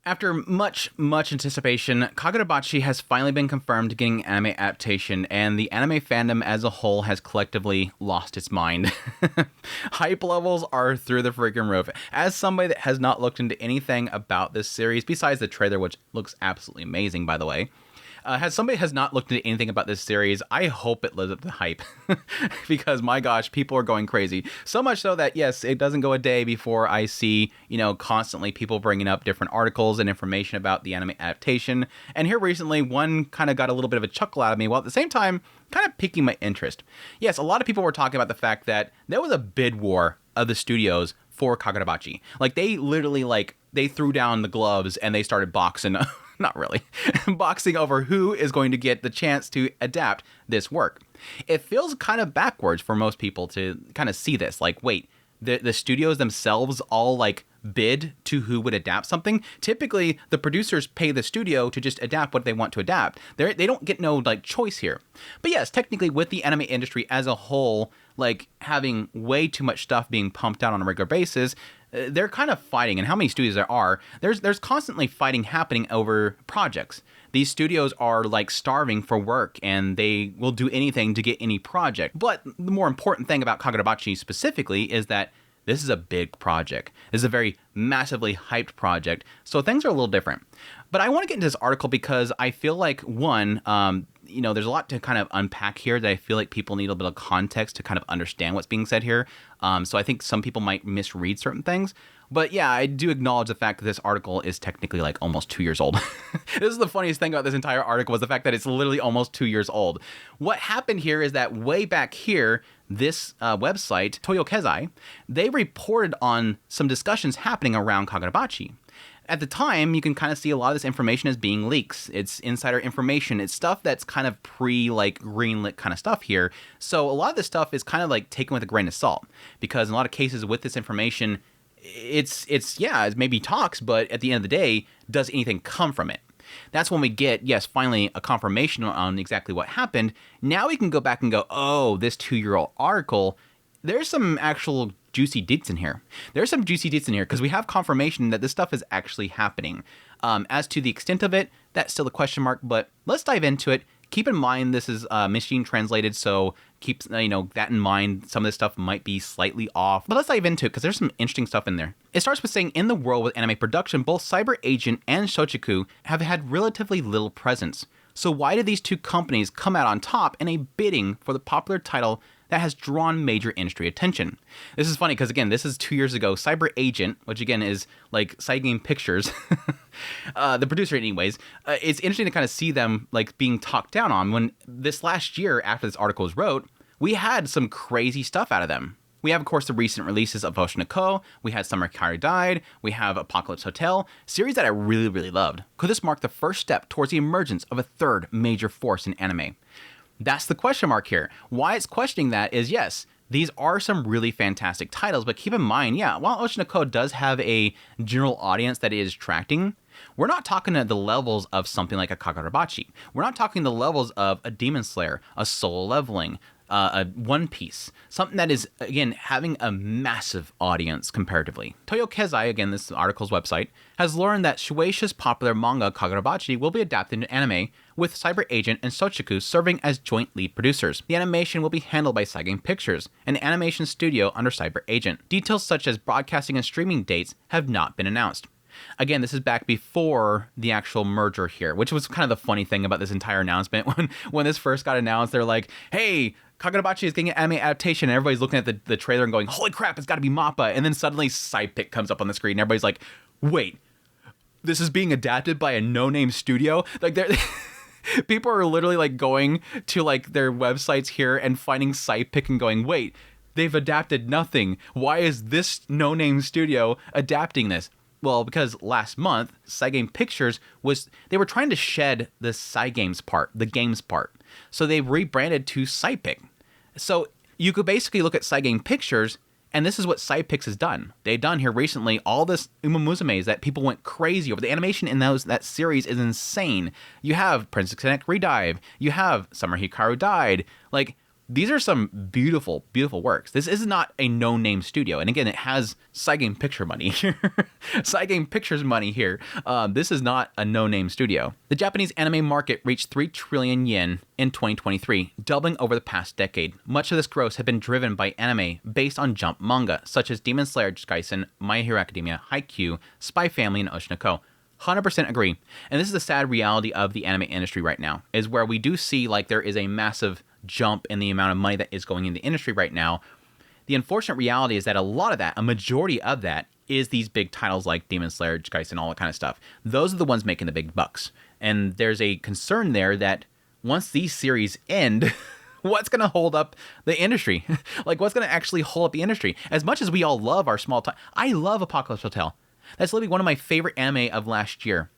After much anticipation, Kagurabachi has finally been confirmed getting anime adaptation, and the anime fandom as a whole has collectively lost its mind. Hype levels are through the freaking roof. As somebody that has not looked into anything about this series, besides the trailer, which looks absolutely amazing, by the way, has not looked into anything about this series, I hope it lives up to the hype. Because my gosh, people are going crazy. So much so that, yes, it doesn't go a day before I see, constantly people bringing up different articles and information about the anime adaptation. And here recently, one kind of got a little bit of a chuckle out of me, while at the same time, kind of piquing my interest. Yes, a lot of people were talking about the fact that there was a bid war of the studios for Kagurabachi. Like, they literally, they threw down the gloves and they started boxing. Not really. Boxing over who is going to get the chance to adapt this work. It feels kind of backwards for most people to kind of see this. Like, wait, the studios themselves all, bid to who would adapt something? Typically, the producers pay the studio to just adapt what they want to adapt. They don't get no, choice here. But yes, technically, with the anime industry as a whole, having way too much stuff being pumped out on a regular basis, they're kind of fighting, and how many studios there are, there's constantly fighting happening over projects. These studios are starving for work, and they will do anything to get any project. But the more important thing about Kagurabachi specifically is that this is a big project. This is a very massively hyped project, so things are a little different. But I want to get into this article because I feel like, one, there's a lot to kind of unpack here that I feel like people need a bit of context to kind of understand what's being said here. So I think some people might misread certain things. But yeah, I do acknowledge the fact that this article is technically almost 2 years old. This is the funniest thing about this entire article, was the fact that it's literally almost 2 years old. What happened here is that way back here, this website, Toyo Kezai, they reported on some discussions happening around Kagurabachi. At the time, you can kind of see a lot of this information as being leaks. It's insider information. It's stuff that's kind of greenlit kind of stuff here. So a lot of this stuff is kind of taken with a grain of salt, because in a lot of cases with this information, it's maybe talks, but at the end of the day, does anything come from it? That's when we get, yes, finally a confirmation on exactly what happened. Now we can go back and go, oh, this 2-year-old article, there's some actual juicy deets in here. There's some juicy deets in here because we have confirmation that this stuff is actually happening. As to the extent of it, that's still a question mark, but let's dive into it. Keep in mind this is machine translated, so keep that in mind. Some of this stuff might be slightly off, but let's dive into it because there's some interesting stuff in there. It starts with saying, in the world with anime production, both CyberAgent and Shochiku have had relatively little presence. So why did these two companies come out on top in a bidding for the popular title that has drawn major industry attention? This is funny because, again, this is 2 years ago. CyberAgent, which again is Cyberagent Pictures, the producer anyways, it's interesting to kind of see them being talked down on when this last year, after this article was wrote, we had some crazy stuff out of them. We have, of course, the recent releases of Oshinoko, we had Summer Hikaru Died, we have Apocalypse Hotel, series that I really, really loved. Could this mark the first step towards the emergence of a third major force in anime? That's the question mark here. Why it's questioning that is, yes, these are some really fantastic titles, but keep in mind, yeah, while Oshinoko does have a general audience that it is attracting, we're not talking at the levels of something like a Kagurabachi. We're not talking the levels of a Demon Slayer, a Soul Leveling, a One Piece, something that is, again, having a massive audience comparatively. Toyo Kezai, again, this article's website, has learned that Shueisha's popular manga Kagurabachi will be adapted into anime, with CyberAgent and Shochiku serving as joint lead producers. The animation will be handled by Cyberagent Pictures, an animation studio under CyberAgent. Details such as broadcasting and streaming dates have not been announced. Again, this is back before the actual merger here, which was kind of the funny thing about this entire announcement. When this first got announced, they're like, hey, Kagurabachi is getting an anime adaptation, and everybody's looking at the trailer and going, holy crap, it's got to be MAPPA. And then suddenly Sidepick comes up on the screen, and everybody's like, wait, this is being adapted by a no-name studio? People are literally going to their websites here and finding Sidepick and going, wait, they've adapted nothing. Why is this no-name studio adapting this? Well, because last month, Cyberagent Pictures they were trying to shed the Cygames part, the games part. So they rebranded to Sidepick. So you could basically look at Cyberagent Pictures, and this is what Sidepick has done. They've done here recently all this Umamusumes that people went crazy over. The animation in that series is insane. You have Princess Connect Redive. You have Summer Hikaru Died. these are some beautiful, beautiful works. This is not a no-name studio. And again, it has Cygames Picture money here. Cygames Pictures money here. This is not a no-name studio. The Japanese anime market reached 3 trillion yen in 2023, doubling over the past decade. Much of this growth has been driven by anime based on Jump manga, such as Demon Slayer, Jujutsu, My Hero Academia, Haikyuu, Spy Family, and Oshinoko. 100% agree. And this is the sad reality of the anime industry right now, is where we do see like there is a massive jump in the amount of money that is going in the industry right now. The unfortunate reality is that a lot of that, a majority of that, is these big titles like Demon Slayer, Jujutsu, and all that kind of stuff. Those are the ones making the big bucks. And there's a concern there that once these series end, what's going to hold up the industry? Like, what's going to actually hold up the industry? As much as we all love our small time, I love Apocalypse Hotel. That's literally one of my favorite anime of last year.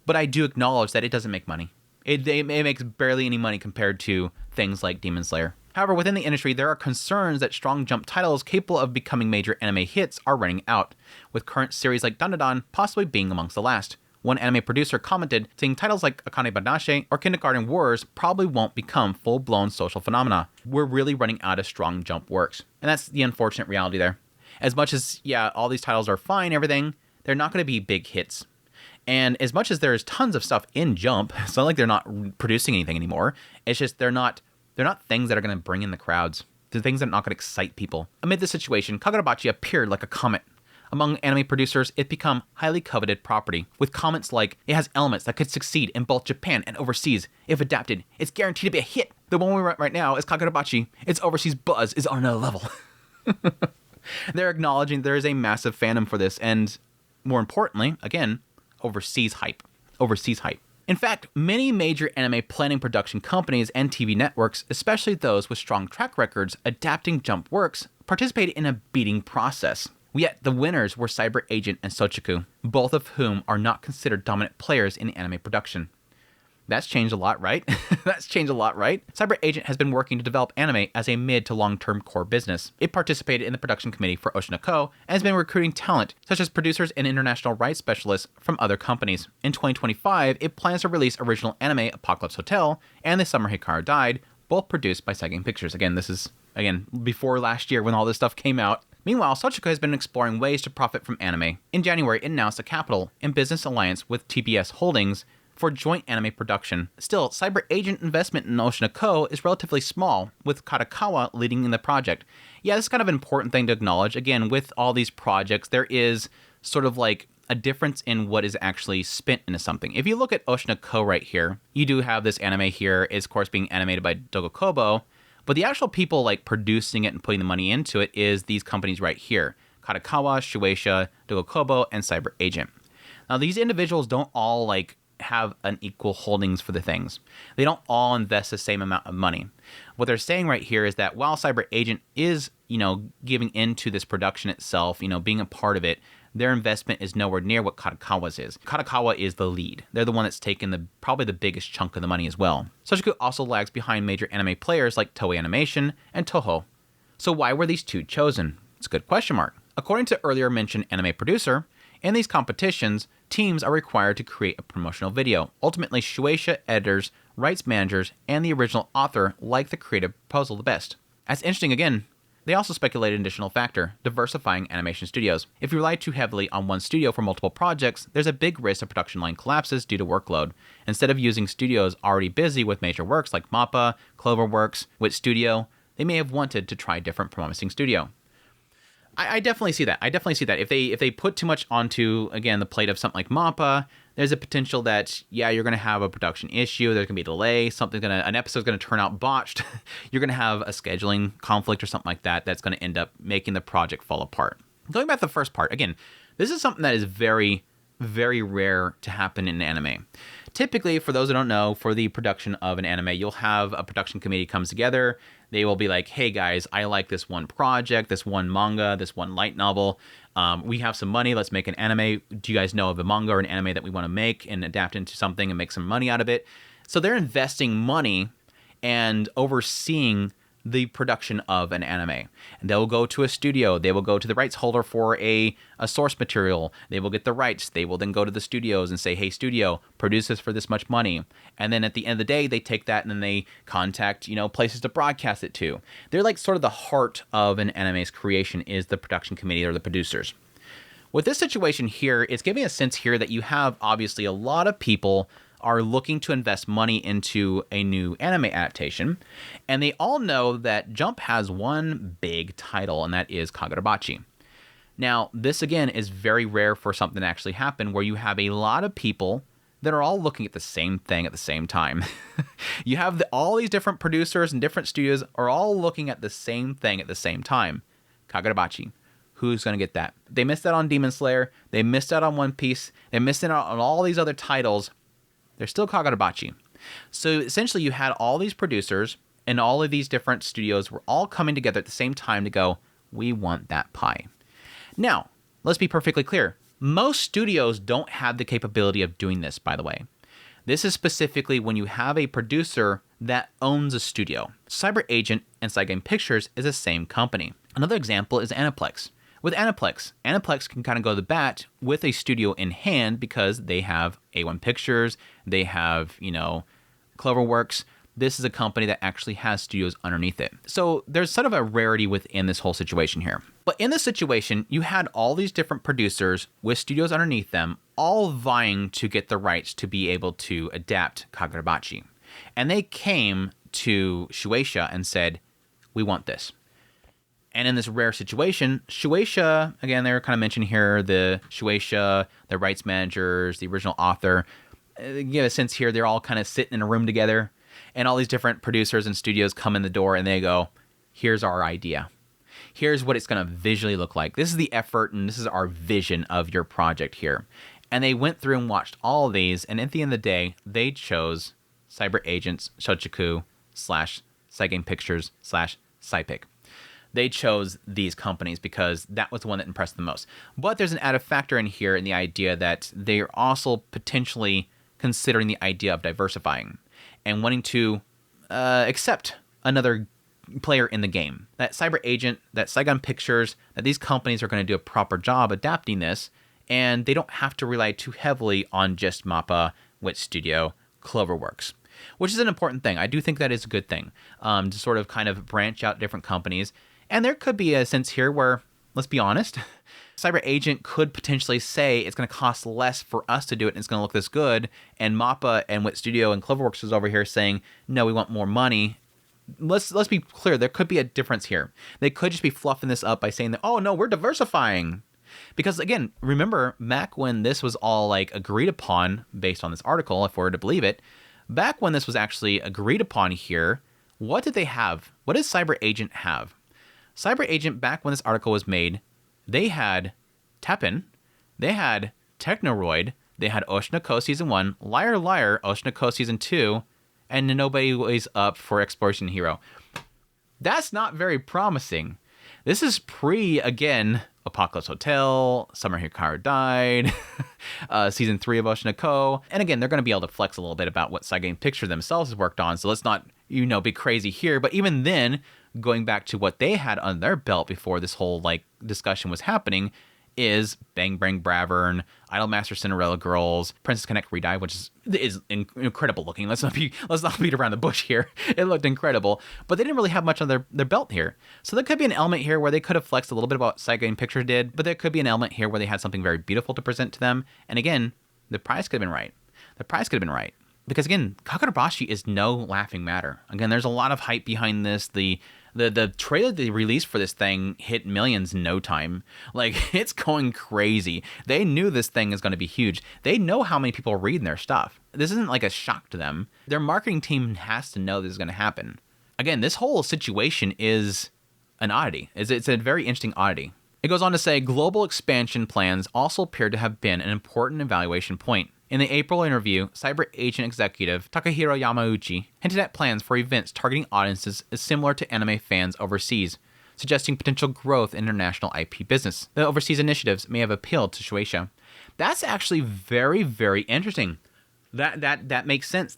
But I do acknowledge that it doesn't make money. It makes barely any money compared to things like Demon Slayer. However, within the industry, there are concerns that strong Jump titles capable of becoming major anime hits are running out, with current series like Dandadan possibly being amongst the last. One anime producer commented, saying titles like Akane Banashi or Kindergarten Wars probably won't become full-blown social phenomena. We're really running out of strong Jump works. And that's the unfortunate reality there. As much as, yeah, all these titles are fine, everything, they're not going to be big hits. And as much as there's tons of stuff in Jump, it's not like they're not producing anything anymore. It's just they're not things that are going to bring in the crowds. They're things that are not going to excite people. Amid this situation, Kagurabachi appeared like a comet. Among anime producers, it became highly coveted property, with comments like, it has elements that could succeed in both Japan and overseas. If adapted, it's guaranteed to be a hit. The one we run right now is Kagurabachi. Its overseas buzz is on another level. They're acknowledging there is a massive fandom for this, and more importantly, again, overseas hype. In fact, many major anime planning production companies and TV networks, especially those with strong track records adapting Jump works, participated in a bidding process. Yet the winners were CyberAgent and Sochiku, both of whom are not considered dominant players in anime production. That's changed a lot, right? CyberAgent has been working to develop anime as a mid to long-term core business. It participated in the production committee for Oshinoko and has been recruiting talent, such as producers and international rights specialists from other companies. In 2025, it plans to release original anime Apocalypse Hotel and The Summer Hikaru Died, both produced by Cygames Pictures. This is before last year when all this stuff came out. Meanwhile, Sochiku has been exploring ways to profit from anime. In January, it announced a capital and business alliance with TBS Holdings for joint anime production. Still, CyberAgent investment in Oshinoko is relatively small, with Kadokawa leading in the project. Yeah, this is kind of an important thing to acknowledge. Again, with all these projects, there is sort of like a difference in what is actually spent into something. If you look at Oshinoko right here, you do have this anime here, is of course being animated by Dogokobo, but the actual people like producing it and putting the money into it is these companies right here: Kadokawa, Shueisha, Dogokobo, and CyberAgent. Now, these individuals don't all like have an equal holdings for the things. They don't all invest the same amount of money. What they're saying right here is that while CyberAgent is, giving into this production itself, being a part of it, their investment is nowhere near what Kadokawa's is. Kadokawa is the lead. They're the one that's taken probably the biggest chunk of the money as well. Sochiku also lags behind major anime players like Toei Animation and Toho. So why were these two chosen? It's a good question mark. According to earlier mentioned anime producer, in these competitions, teams are required to create a promotional video. Ultimately, Shueisha editors, rights managers, and the original author like the creative proposal the best. That's interesting again. They also speculated an additional factor: diversifying animation studios. If you rely too heavily on one studio for multiple projects, there's a big risk of production line collapses due to workload. Instead of using studios already busy with major works like MAPPA, Cloverworks, Wit Studio, they may have wanted to try a different promising studio. I definitely see that. If they put too much onto, again, the plate of something like MAPPA, there's a potential that, yeah, you're going to have a production issue. There's going to be a delay. An episode's going to turn out botched. You're going to have a scheduling conflict or something like that that's going to end up making the project fall apart. Going back to the first part, again, this is something that is very, very rare to happen in anime. Typically, for those who don't know, for the production of an anime, you'll have a production committee comes together. They will be like, hey guys, I like this one project, this one manga, this one light novel. We have some money, let's make an anime. Do you guys know of a manga or an anime that we want to make and adapt into something and make some money out of it? So they're investing money and overseeing the production of an anime. And they will go to a studio. They will go to the rights holder for a source material. They will get the rights. They will then go to the studios and say, hey, studio, produce this for this much money. And then at the end of the day, they take that and then they contact, places to broadcast it to. They're like sort of the heart of an anime's creation is the production committee or the producers. With this situation here, it's giving a sense here that you have obviously a lot of people are looking to invest money into a new anime adaptation, and they all know that Jump has one big title, and that is Kagurabachi. Now, this again is very rare for something to actually happen where you have a lot of people that are all looking at the same thing at the same time. You have all these different producers and different studios are all looking at the same thing at the same time. Kagurabachi. Who's going to get that? They missed out on Demon Slayer. They missed out on One Piece. They missed out on all these other titles. They're still Kagurabachi. So essentially you had all these producers and all of these different studios were all coming together at the same time to go, we want that pie. Now, let's be perfectly clear. Most studios don't have the capability of doing this, by the way. This is specifically when you have a producer that owns a studio. CyberAgent and Cyberagent Pictures is the same company. Another example is Aniplex. With Aniplex can kind of go to the bat with a studio in hand because they have A1 Pictures, they have, Cloverworks. This is a company that actually has studios underneath it. So there's sort of a rarity within this whole situation here. But in this situation, you had all these different producers with studios underneath them, all vying to get the rights to be able to adapt Kagurabachi. And they came to Shueisha and said, we want this. And in this rare situation, Shueisha, again, they're kind of mentioned here, the Shueisha, the rights managers, the original author, you get a sense here, they're all kind of sitting in a room together, and all these different producers and studios come in the door and they go, here's our idea. Here's what it's going to visually look like. This is the effort and this is our vision of your project here. And they went through and watched all of these, and at the end of the day, they chose CyberAgents, Shochiku, /Cyberagent Pictures, /Cypic. They chose these companies because that was the one that impressed them most. But there's an added factor in here in the idea that they're also potentially considering the idea of diversifying and wanting to accept another player in the game. That CyberAgent, that Cyberagent Pictures, that these companies are going to do a proper job adapting this, and they don't have to rely too heavily on just MAPPA, Wit Studio, Cloverworks, which is an important thing. I do think that is a good thing to sort of kind of branch out different companies. And there could be a sense here where, let's be honest, CyberAgent could potentially say it's going to cost less for us to do it and it's going to look this good. And MAPPA and Wit Studio and Cloverworks is over here saying, no, we want more money. Let's be clear. There could be a difference here. They could just be fluffing this up by saying that, oh, no, we're diversifying. Because, again, remember, back when this was all like agreed upon based on this article, if we're to believe it, back when this was actually agreed upon here, what did they have? What does CyberAgent have? CyberAgent, back when this article was made, they had Teppen, they had Technoroid, they had Oshinoko Season 1, Liar Liar, Oshinoko Season 2, and Nobody Was Up for Exploration Hero. That's not very promising. This is again, Apocalypse Hotel, Summer Hikaru Died, Season 3 of Oshinoko. And again, they're going to be able to flex a little bit about what Cyberagent Picture themselves has worked on, so let's not, be crazy here. But even then, going back to what they had on their belt before this whole discussion was happening, is Bang Bang Bravern, Idolmaster Cinderella Girls, Princess Connect Redye, which is incredible looking. Let's not beat around the bush here. It looked incredible, but they didn't really have much on their belt here. So there could be an element here where they could have flexed a little bit about what Cyberagent Picture did, but there could be an element here where they had something very beautiful to present to them. And again, the price could have been right. Because again, Kagurabachi is no laughing matter. Again, there's a lot of hype behind this. The trailer they released for this thing hit millions in no time. It's going crazy. They knew this thing is going to be huge. They know how many people are reading their stuff. This isn't like a shock to them. Their marketing team has to know this is going to happen. Again, this whole situation is an oddity. It's a very interesting oddity. It goes on to say, global expansion plans also appear to have been an important evaluation point. In the April interview, CyberAgent executive Takahiro Yamauchi hinted at plans for events targeting audiences similar to anime fans overseas, suggesting potential growth in international IP business. The overseas initiatives may have appealed to Shueisha. That's actually very, very interesting. That makes sense.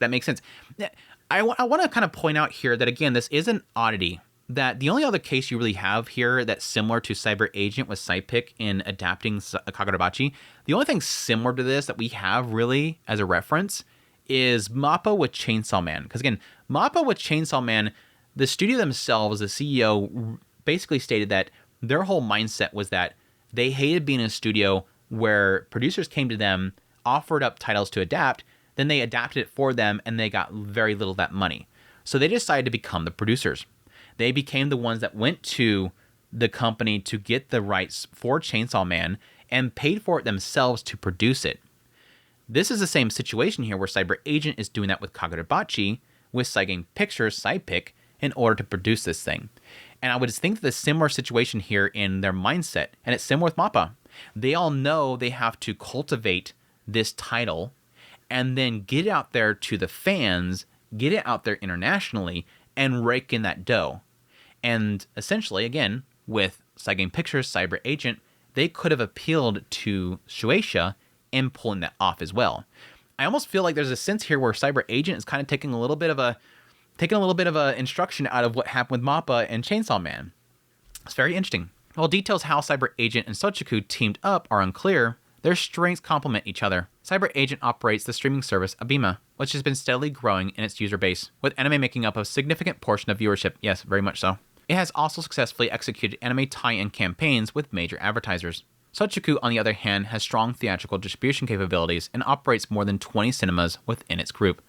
I want to kind of point out here that, again, this is an oddity. that the only other case you really have here that's similar to CyberAgent with Cypic in adapting Kagurabachi, the only thing similar to this that we have really as a reference is Mappa with Chainsaw Man. Because again, Mappa with Chainsaw Man, the studio themselves, the CEO basically stated that their whole mindset was that they hated being in a studio where producers came to them, offered up titles to adapt, then they adapted it for them, and they got very little of that money. So they decided to become the producers. They became the ones that went to the company to get the rights for Chainsaw Man and paid for it themselves to produce it. This is the same situation here where CyberAgent is doing that with Kagurabachi, with Cygang Pictures, Cypic, in order to produce this thing. And I would think the similar situation here in their mindset, and it's similar with Mappa. They all know they have to cultivate this title and then get it out there to the fans, get it out there internationally, and rake in that dough. And essentially, again, with Cygang Pictures, CyberAgent, they could have appealed to Shueisha in pulling that off as well. I almost feel like there's a sense here where CyberAgent is kind of taking a little bit of a instruction out of what happened with Mappa and Chainsaw Man. It's very interesting. While details how CyberAgent and Sochiku teamed up are unclear, their strengths complement each other. CyberAgent operates the streaming service Abema, which has been steadily growing in its user base, with anime making up a significant portion of viewership. Yes, very much so. It has also successfully executed anime tie-in campaigns with major advertisers. Sochiku, on the other hand, has strong theatrical distribution capabilities and operates more than 20 cinemas within its group.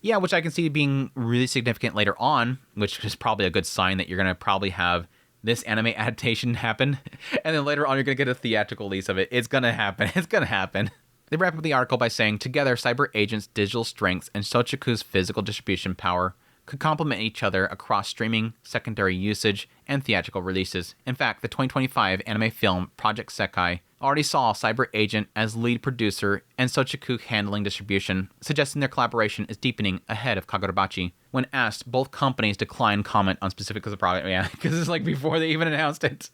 Yeah, which I can see being really significant later on, which is probably a good sign that you're going to probably have this anime adaptation happen, and then later on you're going to get a theatrical release of it. It's going to happen. It's going to happen. They wrap up the article by saying, together, CyberAgent's digital strengths and Sochiku's physical distribution power could complement each other across streaming, secondary usage, and theatrical releases. In fact, the 2025 anime film Project Sekai already saw CyberAgent as lead producer and Sochiku handling distribution, suggesting their collaboration is deepening ahead of Kagurabachi. When asked, both companies declined comment on specifics of the project. Yeah, because it's like before they even announced it.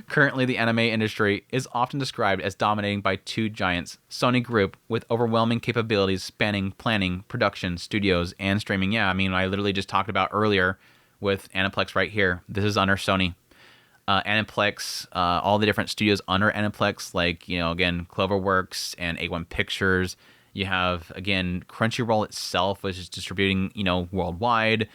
Currently, the anime industry is often described as dominating by two giants, Sony Group, with overwhelming capabilities spanning planning, production, studios, and streaming. Yeah, I mean, I literally just talked about earlier with Aniplex right here. This is under Sony. Aniplex, all the different studios under Aniplex, like, you know, again, Cloverworks and A1 Pictures. You have, again, Crunchyroll itself, which is distributing, you know, worldwide.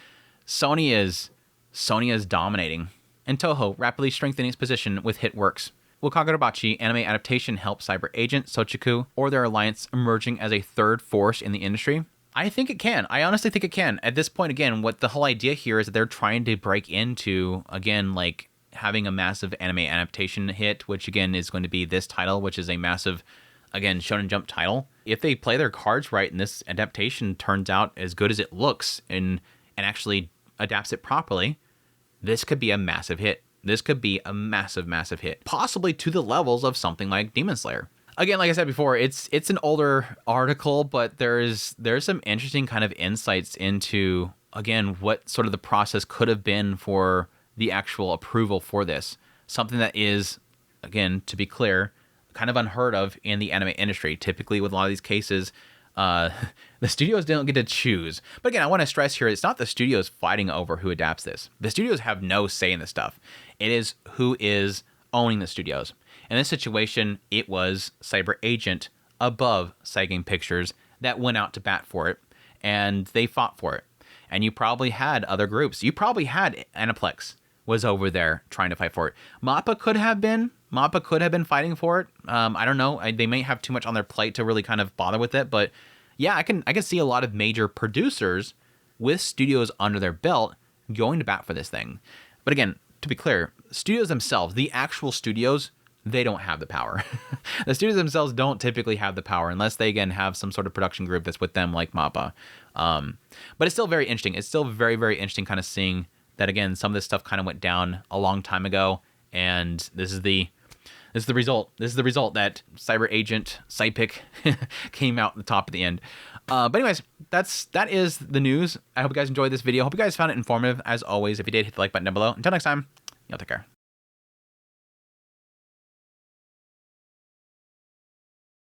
Sony is dominating. And Toho rapidly strengthening its position with hit works. Will Kagurabachi anime adaptation help CyberAgent, Sochiku, or their alliance emerging as a third force in the industry? I think it can. I honestly think it can. At this point, again, what the whole idea here is that they're trying to break into, again, like having a massive anime adaptation hit, which again is going to be this title, which is a massive, again, Shonen Jump title. If they play their cards right and this adaptation turns out as good as it looks and actually adapts it properly, this could be a massive hit. This could be a massive, massive hit, possibly to the levels of something like Demon Slayer. Again, like I said before, it's an older article, but there's some interesting kind of insights into, again, what sort of the process could have been for the actual approval for this. Something that is, again, to be clear, kind of unheard of in the anime industry. Typically, with a lot of these cases, the studios don't get to choose. But again, I want to stress here, it's not the studios fighting over who adapts this. The studios have no say in this stuff. It is who is owning the studios. In this situation, it was CyberAgent above Cygang Pictures that went out to bat for it, and they fought for it. And you probably had other groups. You probably had Aniplex was over there trying to fight for it. Mappa could have been fighting for it. I don't know. They may have too much on their plate to really kind of bother with it. But yeah, I can see a lot of major producers with studios under their belt going to bat for this thing. But again, to be clear, studios themselves, the actual studios, they don't have the power. The studios themselves don't typically have the power unless they, again, have some sort of production group that's with them like Mappa. But it's still very interesting. It's still very, very interesting kind of seeing that, again, some of this stuff kind of went down a long time ago. And this is the result. This is the result that CyberAgent, Cypic came out the top at the end. But anyways, that is the news. I hope you guys enjoyed this video. Hope you guys found it informative. As always, if you did, hit the like button down below. Until next time, y'all take care.